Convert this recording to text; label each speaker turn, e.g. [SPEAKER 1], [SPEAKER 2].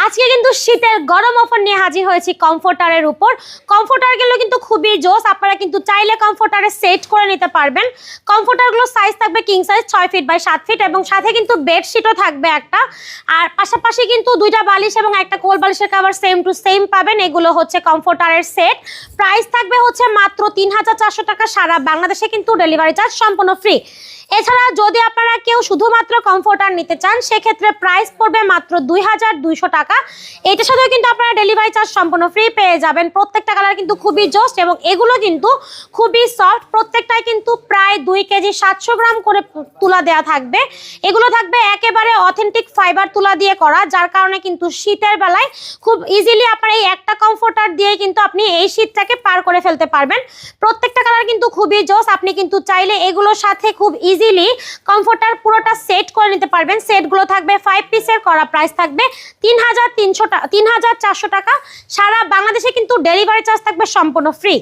[SPEAKER 1] আজকে কিন্তু শীতের গরম অফার নিয়ে হাজির হয়েছি কমফোর্টারের উপর। কমফোর্টারগুলো কিন্তু খুবই জোস, আপনারা কিন্তু চাইলে কমফোর্টারে সেট করে নিতে পারবেন। কমফোর্টারগুলো সাইজ থাকবে king size 6 feet by 7 feet এবং সাথে কিন্তু বেডশিটও থাকবে একটা। আর পাশাপাশি কিন্তু দুইটা বালিশ এবং একটা কোল বালিশের কভার সেম টু সেম পাবেন। এগুলো হচ্ছে কমফোর্টারের সেট। প্রাইস থাকবে হচ্ছে মাত্র ৩,৪০০ টাকা, সারা বাংলাদেশে কিন্তু ডেলিভারি চার্জ সম্পূর্ণ ফ্রি। এছাড়া যদি আপনারা কেউ শুধুমাত্র কমফোর্টার নিতে চান সেক্ষেত্রে প্রাইস পড়বে মাত্র ২,২০০ টাকা। এটার সাথেও কিন্তু আপনারা ডেলিভারি চার্জ সম্পূর্ণ ফ্রি পেয়ে যাবেন। প্রত্যেকটা কালার কিন্তু খুবই জোস্ট এবং এগুলো কিন্তু খুবই সফট। প্রত্যেকটাই কিন্তু প্রায় 2 কেজি 700 গ্রাম করে তুলা দেওয়া থাকবে। এগুলো থাকবে একেবারে অথেন্টিক ফাইবার তুলা দিয়ে করা, যার কারণে কিন্তু শীতের বেলায় খুব ইজিলি আপনারা এই একটা কমফোর্টার দিয়ে কিন্তু আপনি এই শীতটাকে পার করে ফেলতে পারবেন। প্রত্যেকটা কালার কিন্তু খুবই জোস। আপনি কিন্তু চাইলে এগুলোর সাথে খুব ইজিলি কমফোর্টার পুরোটা সেট করে নিতে পারবেন। সেটগুলো থাকবে 5 পিসের করা, প্রাইস থাকবে ৩,৪০০ টাকা। সারা বাংলাদেশে কিন্তু ডেলিভারি চার্জ থাকবে সম্পূর্ণ ফ্রি।